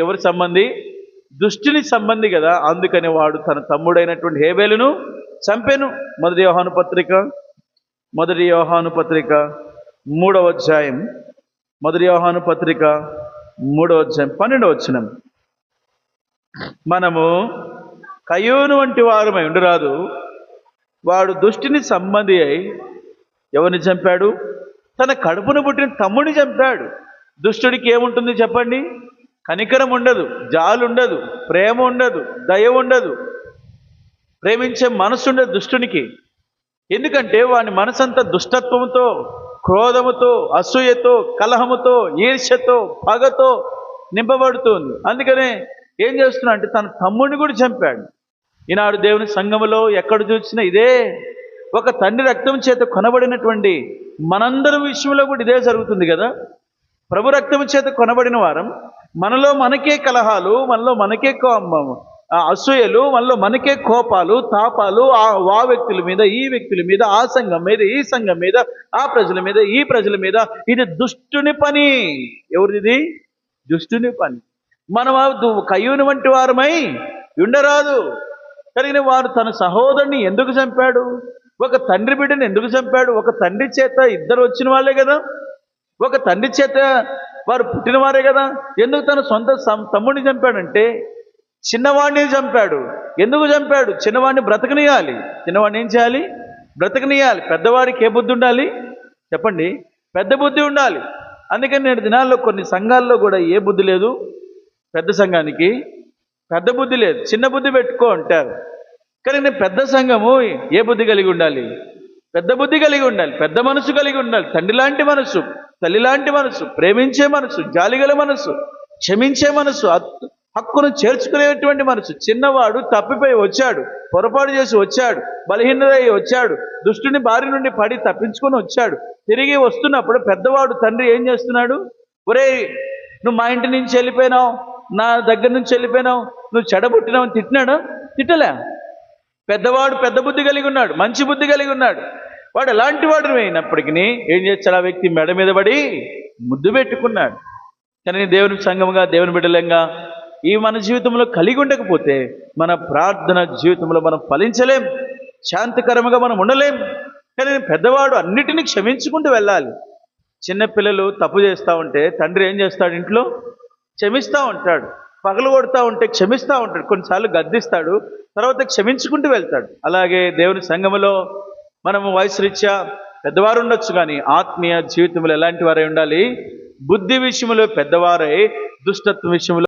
ఎవరి సంబంధి? దుష్టుని సంబంధి కదా. అందుకని వాడు తన తమ్ముడైనటువంటి హేబేలును చంపెను. మొదటి యోహాను పత్రిక 3వ అధ్యాయం, మొదటి యోహాను పత్రిక 3వ అధ్యాయం 12వ వచనం. మనము కయోను వంటి వారమై ఉండరాదు. వాడు దుష్టుని సంబంధి అయి ఎవరిని చంపాడు? తన కడుపును పుట్టిన తమ్ముడిని చంపాడు. దుష్టుడికి ఏముంటుంది చెప్పండి? కనికరం ఉండదు, జాలు ఉండదు, ప్రేమ ఉండదు, దయ ఉండదు, ప్రేమించే మనసు ఉండదు దుష్టునికి. ఎందుకంటే వాని మనసంతా దుష్టత్వంతో, క్రోధముతో, అసూయతో, కలహముతో, ఈర్ష్యతో, పగతో నింపబడుతుంది. అందుకనే ఏం చేస్తున్నా అంటే తన తమ్ముడిని కూడా చంపాడు. ఈనాడు దేవుని సంఘములో ఎక్కడ చూసినా ఇదే. ఒక తండ్రి రక్తం చేత కొనబడినటువంటి మనందరి విషయంలో కూడా ఇదే జరుగుతుంది కదా. ప్రభు రక్తం చేత కొనబడిన వారం మనలో మనకే కలహాలు, మనలో మనకే అసూయలు, మనలో మనకే కోపాలు, తాపాలు, ఆ వ్యక్తుల మీద, ఈ వ్యక్తుల మీద, ఆ సంఘం మీద, ఈ సంఘం మీద, ఆ ప్రజల మీద, ఈ ప్రజల మీద. ఇది దుష్టుని పని. ఎవరిది? దుష్టుని పని. మనం కయ్యూని వంటి వారమై ఉండరాదు. కలిగిన వారు తన సహోదరుని ఎందుకు చంపాడు? ఒక తండ్రి బిడ్డని ఎందుకు చంపాడు? ఒక తండ్రి చేత ఇద్దరు వచ్చిన వాళ్ళే కదా, ఒక తండ్రి చేత వారు పుట్టినవారే కదా. ఎందుకు తన సొంత తమ్ముడిని చంపాడంటే చిన్నవాడిని చంపాడు. ఎందుకు చంపాడు? చిన్నవాడిని బ్రతకనియాలి. చిన్నవాడిని ఏం చేయాలి? బ్రతకనియాలి. పెద్దవాడికి ఏ బుద్ధి ఉండాలి చెప్పండి? పెద్ద బుద్ధి ఉండాలి. అందుకని నేటి దినాల్లో కొన్ని సంఘాల్లో కూడా ఏ బుద్ధి లేదు. పెద్ద సంఘానికి పెద్ద బుద్ధి లేదు, చిన్న బుద్ధి పెట్టుకో అంటారు. కానీ నేను పెద్ద సంఘము ఏ బుద్ధి కలిగి ఉండాలి? పెద్ద బుద్ధి కలిగి ఉండాలి, పెద్ద మనసు కలిగి ఉండాలి. తండ్రి లాంటి మనసు, తల్లి లాంటి మనసు, ప్రేమించే మనసు, జాలిగల మనసు, క్షమించే మనసు, హక్కును చేర్చుకునేటువంటి మనసు. చిన్నవాడు తప్పిపోయి వచ్చాడు, పొరపాటు చేసి వచ్చాడు, బలహీనదై వచ్చాడు, దుష్టుని బారి నుండి పడి తప్పించుకొని వచ్చాడు. తిరిగి వస్తున్నప్పుడు పెద్దవాడు తండ్రి ఏం చేస్తున్నాడు? ఒరేయ్, నువ్వు మా ఇంటి నుంచి వెళ్ళిపోయినావు, నా దగ్గర నుంచి వెళ్ళిపోయినావు, నువ్వు చెడబుట్టినావు అని తిట్టినాడు? తిట్టలే. పెద్దవాడు పెద్ద బుద్ధి కలిగి ఉన్నాడు, మంచి బుద్ధి కలిగి ఉన్నాడు. వాడు ఎలాంటి వాడు అయినప్పటికీ ఏం చేస్తాడు? ఆ వ్యక్తి మెడ మీద పడి ముద్దు పెట్టుకున్నాడు. కానీ దేవుని సంఘముగా, దేవుని బిడ్డలంగా ఈ మన జీవితంలో కలిగి ఉండకపోతే మన ప్రార్థన జీవితంలో మనం ఫలించలేం, శాంతికరముగా మనం ఉండలేం. కానీ పెద్దవాడు అన్నిటినీ క్షమించుకుంటూ వెళ్ళాలి. చిన్నపిల్లలు తప్పు చేస్తూ ఉంటే తండ్రి ఏం చేస్తాడు? ఇంట్లో క్షమిస్తూ ఉంటాడు. పగలు కొడుతూ ఉంటే క్షమిస్తూ ఉంటాడు, కొన్నిసార్లు గద్దిస్తాడు, తర్వాత క్షమించుకుంటూ వెళ్తాడు. అలాగే దేవుని సంఘములో మనము వయసు రీత్యా పెద్దవారు ఉండొచ్చు, కానీ ఆత్మీయ జీవితంలో ఎలాంటి వారై ఉండాలి? బుద్ధి విషయంలో పెద్దవారై, దుష్టత్వ విషయంలో